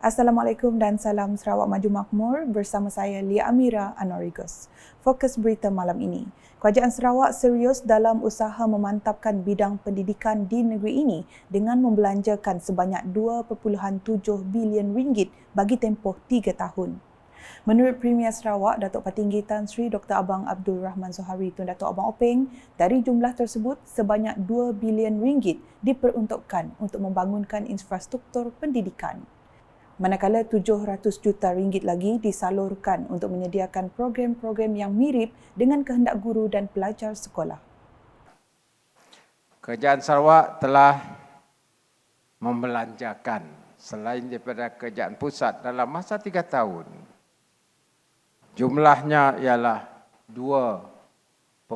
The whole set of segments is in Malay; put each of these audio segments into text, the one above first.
Assalamualaikum dan salam Sarawak Maju Makmur bersama saya Lia Amira Anorigus. Fokus berita malam ini. Kerajaan Sarawak serius dalam usaha memantapkan bidang pendidikan di negeri ini dengan membelanjakan sebanyak 2.7 bilion ringgit bagi tempoh 3 tahun. Menurut Premier Sarawak, Datuk Patinggi Tan Sri Dr. Abang Abdul Rahman Zohari Tun Datuk Abang Openg, dari jumlah tersebut sebanyak 2 bilion ringgit diperuntukkan untuk membangunkan infrastruktur pendidikan. Manakala 700 juta ringgit lagi disalurkan untuk menyediakan program-program yang mirip dengan kehendak guru dan pelajar sekolah. Kerajaan Sarawak telah membelanjakan selain daripada kerajaan pusat dalam masa 3 tahun. Jumlahnya ialah 2.7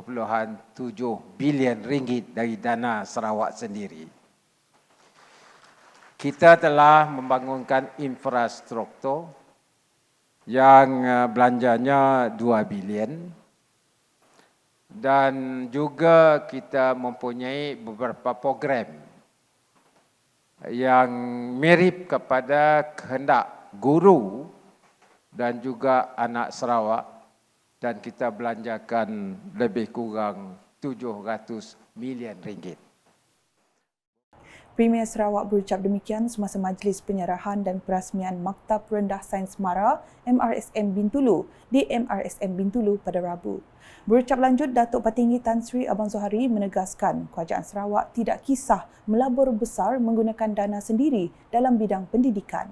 bilion ringgit dari dana Sarawak sendiri. Kita telah membangunkan infrastruktur yang belanjanya 2 bilion dan juga kita mempunyai beberapa program yang mirip kepada kehendak guru dan juga anak Sarawak, dan kita belanjakan lebih kurang 700 million ringgit. Premier Sarawak berucap demikian semasa majlis penyerahan dan perasmian Maktab Rendah Sains Mara MRSM Bintulu di MRSM Bintulu pada Rabu. Berucap lanjut, Datuk Patinggi Tan Sri Abang Zohari menegaskan kerajaan Sarawak tidak kisah melabur besar menggunakan dana sendiri dalam bidang pendidikan.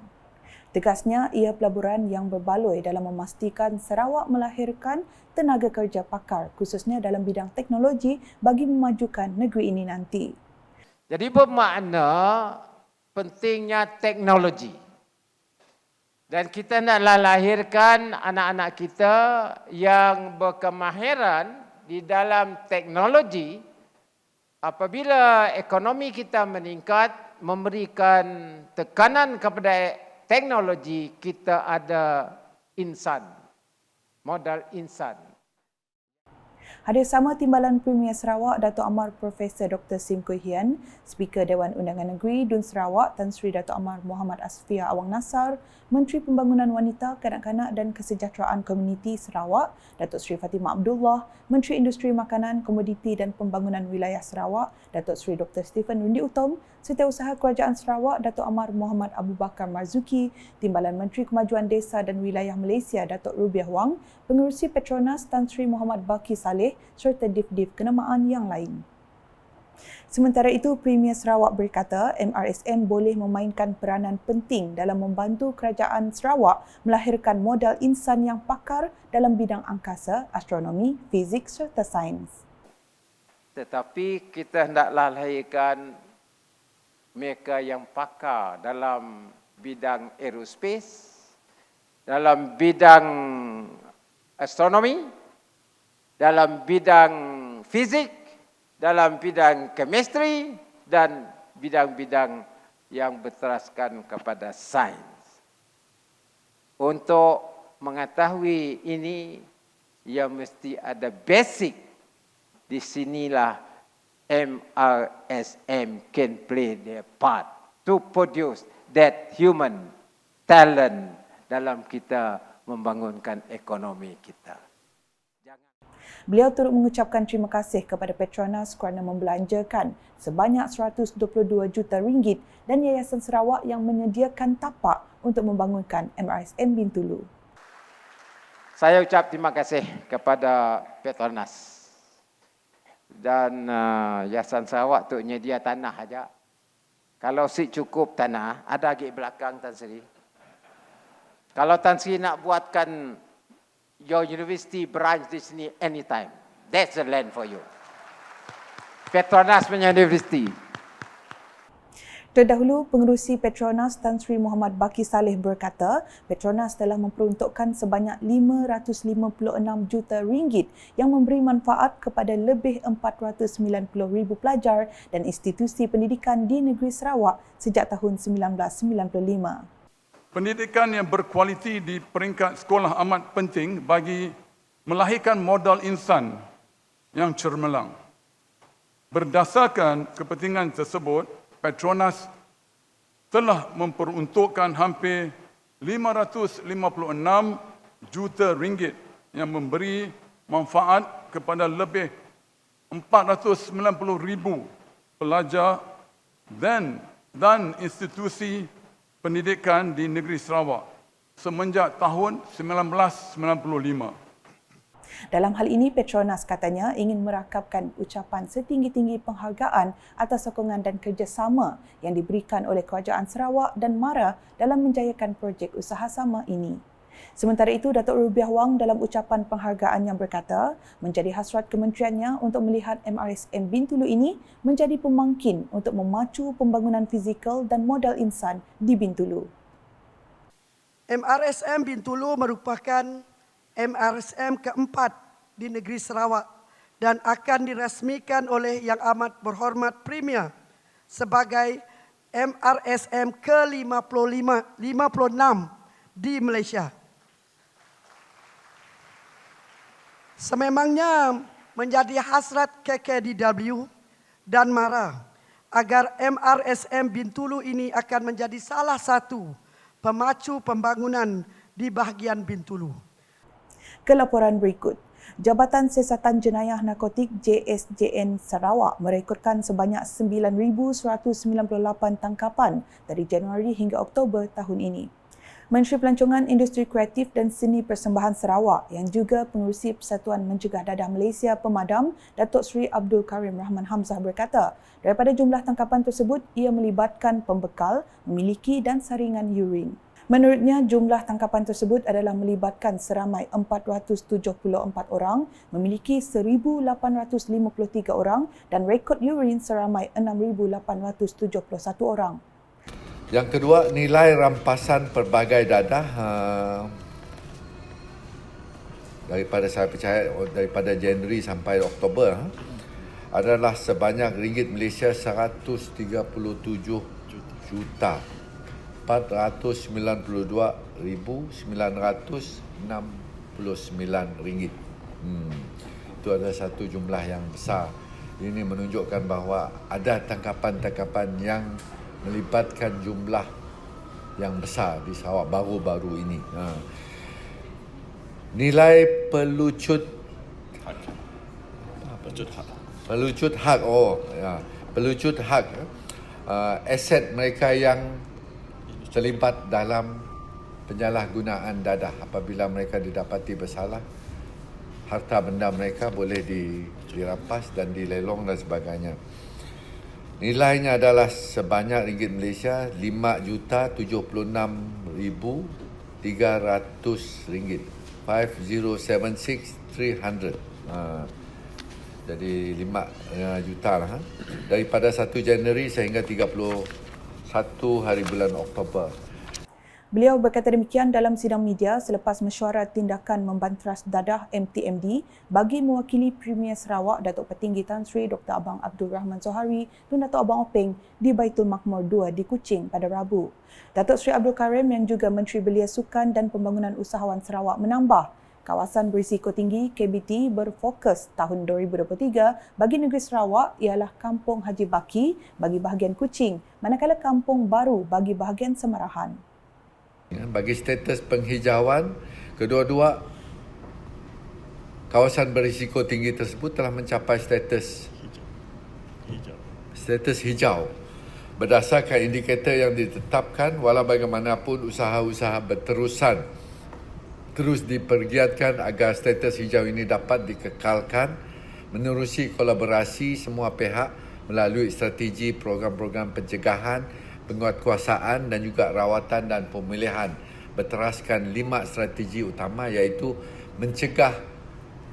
Tegasnya, ia pelaburan yang berbaloi dalam memastikan Sarawak melahirkan tenaga kerja pakar khususnya dalam bidang teknologi bagi memajukan negeri ini nanti. Jadi bermakna pentingnya teknologi. Dan kita naklah lahirkan anak-anak kita yang berkemahiran di dalam teknologi. Apabila ekonomi kita meningkat, memberikan tekanan kepada teknologi, kita ada insan, modal insan. Hadir sama Timbalan Premier Sarawak Datuk Amar Profesor Dr. Sim Kui Hian, Speaker Dewan Undangan Negeri Dun Sarawak Tan Sri Datuk Amar Muhammad Asfia Awang Nasar, Menteri Pembangunan Wanita, Kanak-kanak dan Kesejahteraan Komuniti Sarawak Datuk Sri Fatimah Abdullah, Menteri Industri Makanan, Komoditi dan Pembangunan Wilayah Sarawak Datuk Sri Dr. Stephen Rundi Utom, Setiausaha Kerajaan Sarawak Datuk Amar Muhammad Abu Bakar Marzuki, Timbalan Menteri Kemajuan Desa dan Wilayah Malaysia Datuk Rubiah Wang, Pengerusi Petronas Tan Sri Muhammad Baki Saleh serta div-div kenamaan yang lain. Sementara itu, Premier Sarawak berkata MRSM boleh memainkan peranan penting dalam membantu kerajaan Sarawak melahirkan modal insan yang pakar dalam bidang angkasa, astronomi, fizik serta sains. Tetapi kita hendaklah lahirkan mereka yang pakar dalam bidang aerospace, dalam bidang astronomi, dalam bidang fizik, dalam bidang chemistry dan bidang-bidang yang berteraskan kepada sains. Untuk mengetahui ini, ia mesti ada basic. Di sinilah MRSM can play their part to produce that human talent dalam kita membangunkan ekonomi kita. Beliau turut mengucapkan terima kasih kepada Petronas kerana membelanjakan sebanyak 122 juta ringgit dan Yayasan Sarawak yang menyediakan tapak untuk membangunkan MRSM Bintulu. Saya ucap terima kasih kepada Petronas dan Yayasan Sarawak untuk menyedia tanah saja. Kalau si cukup tanah, ada lagi belakang Tan Sri. Kalau Tan Sri nak buatkan your university branch di sini anytime, that's the land for you. Petronas punya university. Terdahulu, Pengerusi Petronas Tan Sri Muhammad Baki Saleh berkata, Petronas telah memperuntukkan sebanyak 556 juta ringgit yang memberi manfaat kepada lebih 490,000 pelajar dan institusi pendidikan di negeri Sarawak sejak tahun 1995. Pendidikan yang berkualiti di peringkat sekolah amat penting bagi melahirkan modal insan yang cermelang. Berdasarkan kepentingan tersebut, Petronas telah memperuntukkan hampir 556 juta ringgit yang memberi manfaat kepada lebih 490,000 pelajar dan institusi pendidikan di negeri Sarawak semenjak tahun 1995. Dalam hal ini, Petronas katanya ingin merakapkan ucapan setinggi-tinggi penghargaan atas sokongan dan kerjasama yang diberikan oleh Kerajaan Sarawak dan MARA dalam menjayakan projek usaha sama ini. Sementara itu, Datuk Rubiah Wang dalam ucapan penghargaan yang berkata, menjadi hasrat kementeriannya untuk melihat MRSM Bintulu ini menjadi pemangkin untuk memacu pembangunan fizikal dan modal insan di Bintulu. MRSM Bintulu merupakan MRSM keempat di negeri Sarawak dan akan dirasmikan oleh Yang Amat Berhormat Premier sebagai MRSM ke-56 di Malaysia. Sememangnya menjadi hasrat KKDW dan MARA agar MRSM Bintulu ini akan menjadi salah satu pemacu pembangunan di bahagian Bintulu. Ke laporan berikut, Jabatan Siasatan Jenayah Narkotik JSJN Sarawak merekodkan sebanyak 9,198 tangkapan dari Januari hingga Oktober tahun ini. Menteri Pelancongan Industri Kreatif dan Seni Persembahan Sarawak yang juga pengerusi Persatuan Mencegah Dadah Malaysia Pemadam, Datuk Seri Abdul Karim Rahman Hamzah berkata, daripada jumlah tangkapan tersebut, ia melibatkan pembekal, memiliki dan saringan urin. Menurutnya, jumlah tangkapan tersebut adalah melibatkan seramai 474 orang, memiliki 1,853 orang dan rekod urin seramai 6,871 orang. Yang kedua, nilai rampasan pelbagai dadah daripada saya percaya daripada Januari sampai Oktober adalah sebanyak ringgit Malaysia 137 juta 492,969 ringgit. Itu adalah satu jumlah yang besar. Ini menunjukkan bahawa ada tangkapan-tangkapan yang melibatkan jumlah yang besar di Sarawak baru-baru ini. Nilai pelucut hak aset mereka yang terlibat dalam penyalahgunaan dadah apabila mereka didapati bersalah, harta benda mereka boleh dirampas dan dilelong dan sebagainya. Nilainya adalah sebanyak ringgit Malaysia 5,76,300 ringgit. 5,076,300. Jadi 5 juta lah. Daripada 1 Januari sehingga 31 hari bulan Oktober. Beliau berkata demikian dalam sidang media selepas mesyuarat tindakan membanteras dadah MTMD bagi mewakili Premier Sarawak Datuk Petinggi Tan Sri Dr. Abang Abdul Rahman Zohari dan Datuk Abang Openg di Baitul Makmur 2 di Kuching pada Rabu. Datuk Sri Abdul Karim yang juga Menteri Belia Sukan dan Pembangunan Usahawan Sarawak menambah, kawasan berisiko tinggi KBT berfokus tahun 2023 bagi negeri Sarawak ialah Kampung Haji Baki bagi bahagian Kuching, manakala Kampung Baru bagi bahagian Semarahan. Bagi status penghijauan, kedua-dua kawasan berisiko tinggi tersebut telah mencapai status hijau. Berdasarkan indikator yang ditetapkan, walau bagaimanapun usaha-usaha terus dipergiatkan agar status hijau ini dapat dikekalkan menerusi kolaborasi semua pihak melalui strategi program-program pencegahan, penguatkuasaan dan juga rawatan dan pemulihan berteraskan 5 strategi utama iaitu mencegah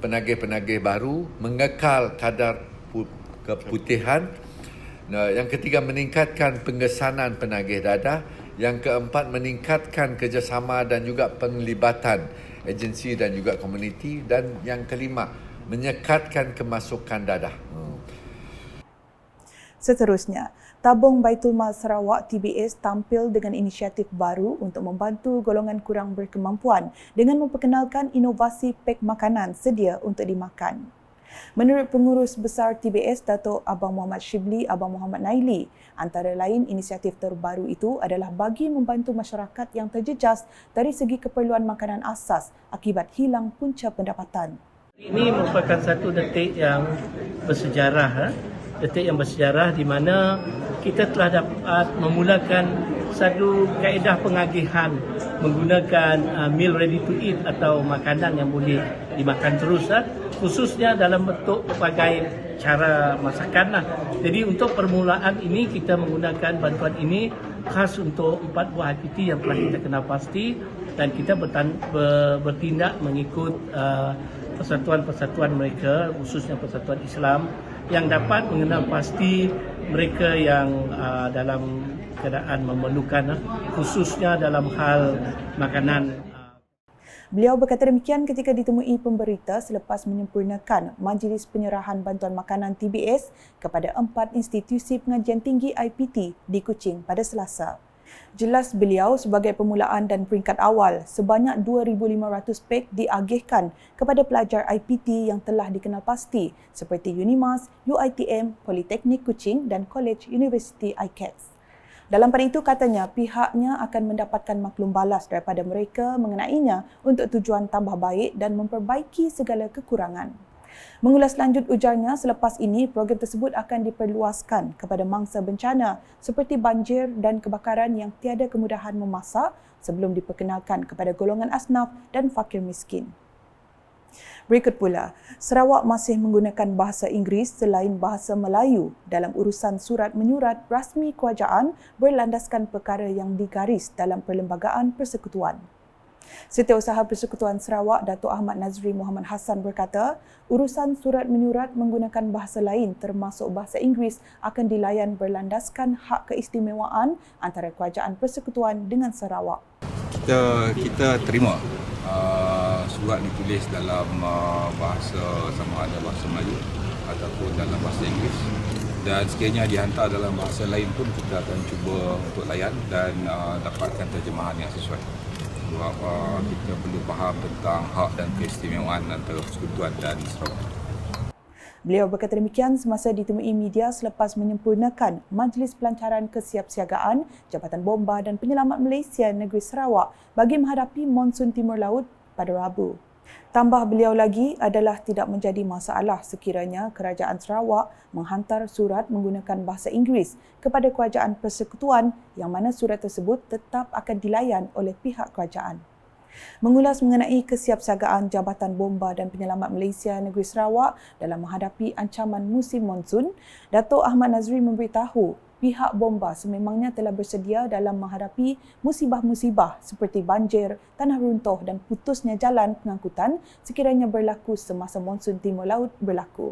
penagih-penagih baru, mengekal kadar keputihan, yang ketiga meningkatkan pengesanan penagih dadah, yang keempat meningkatkan kerjasama dan juga penglibatan agensi dan juga komuniti, dan yang kelima menyekatkan kemasukan dadah. Seterusnya, Tabung Baitul Mal Sarawak TBS tampil dengan inisiatif baru untuk membantu golongan kurang berkemampuan dengan memperkenalkan inovasi pek makanan sedia untuk dimakan. Menurut Pengurus Besar TBS, Datuk Abang Muhammad Shibli Abang Muhammad Naili, antara lain inisiatif terbaru itu adalah bagi membantu masyarakat yang terjejas dari segi keperluan makanan asas akibat hilang punca pendapatan. Ini merupakan satu detik yang bersejarah, detik yang bersejarah di mana kita telah dapat memulakan satu kaedah pengagihan menggunakan meal ready to eat atau makanan yang boleh dimakan terus, khususnya dalam bentuk pelbagai cara masakan. Jadi untuk permulaan ini kita menggunakan bantuan ini khas untuk 4 buah IPT yang telah kita kenal pasti, dan kita bertindak mengikut persatuan-persatuan mereka, khususnya Persatuan Islam yang dapat mengenal pasti mereka yang dalam keadaan memerlukan, khususnya dalam hal makanan. Beliau berkata demikian ketika ditemui pemberita selepas menyempurnakan Majlis Penyerahan Bantuan Makanan TBS kepada 4 institusi pengajian tinggi IPT di Kuching pada Selasa. Jelas beliau, sebagai permulaan dan peringkat awal, sebanyak 2,500 pek diagihkan kepada pelajar IPT yang telah dikenal pasti seperti Unimas, UiTM, Politeknik Kuching dan College University ICATS. Dalam pada itu katanya pihaknya akan mendapatkan maklum balas daripada mereka mengenainya untuk tujuan tambah baik dan memperbaiki segala kekurangan. Mengulas lanjut ujarnya, selepas ini program tersebut akan diperluaskan kepada mangsa bencana seperti banjir dan kebakaran yang tiada kemudahan memasak sebelum diperkenalkan kepada golongan asnaf dan fakir miskin. Berikut pula, Sarawak masih menggunakan bahasa Inggeris selain bahasa Melayu dalam urusan surat menyurat rasmi kerajaan berlandaskan perkara yang digaris dalam Perlembagaan Persekutuan. Setiausaha Persekutuan Sarawak, Datuk Ahmad Nazri Muhammad Hassan berkata, urusan surat menyurat menggunakan bahasa lain termasuk bahasa Inggeris akan dilayan berlandaskan hak keistimewaan antara Kerajaan Persekutuan dengan Sarawak. Kita terima surat ditulis dalam bahasa, sama ada bahasa Melayu ataupun dalam bahasa Inggeris, dan sekiranya dihantar dalam bahasa lain pun kita akan cuba untuk layan dan dapatkan terjemahan yang sesuai. Sebab kita perlu faham tentang hak dan keistimewaan antara Persekutuan dan Sarawak. Beliau berkata demikian semasa ditemui media selepas menyempurnakan Majlis Pelancaran Kesiapsiagaan Jabatan Bomba dan Penyelamat Malaysia Negeri Sarawak bagi menghadapi monsun Timur Laut pada Rabu. Tambah beliau lagi adalah tidak menjadi masalah sekiranya Kerajaan Sarawak menghantar surat menggunakan bahasa Inggeris kepada Kerajaan Persekutuan yang mana surat tersebut tetap akan dilayan oleh pihak kerajaan. Mengulas mengenai kesiapsiagaan Jabatan Bomba dan Penyelamat Malaysia Negeri Sarawak dalam menghadapi ancaman musim monsun, Datuk Ahmad Nazri memberitahu pihak bomba sememangnya telah bersedia dalam menghadapi musibah-musibah seperti banjir, tanah runtuh dan putusnya jalan pengangkutan sekiranya berlaku semasa monsun Timur Laut berlaku.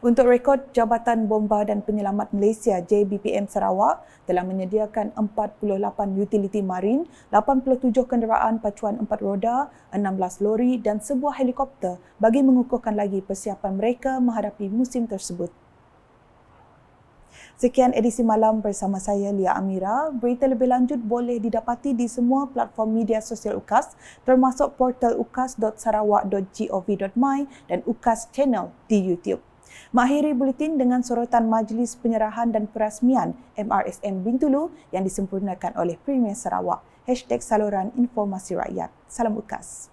Untuk rekod, Jabatan Bomba dan Penyelamat Malaysia JBPM Sarawak telah menyediakan 48 utiliti marin, 87 kenderaan pacuan 4 roda, 16 lori dan sebuah helikopter bagi mengukuhkan lagi persiapan mereka menghadapi musim tersebut. Sekian edisi malam bersama saya Lia Amira. Berita lebih lanjut boleh didapati di semua platform media sosial UKAS termasuk portal ukas.sarawak.gov.my dan UKAS Channel di YouTube. Mengakhiri buletin dengan sorotan Majlis Penyerahan dan Perasmian MRSM Bintulu yang disempurnakan oleh Premier Sarawak. #Saluran Informasi Rakyat. Salam UKAS.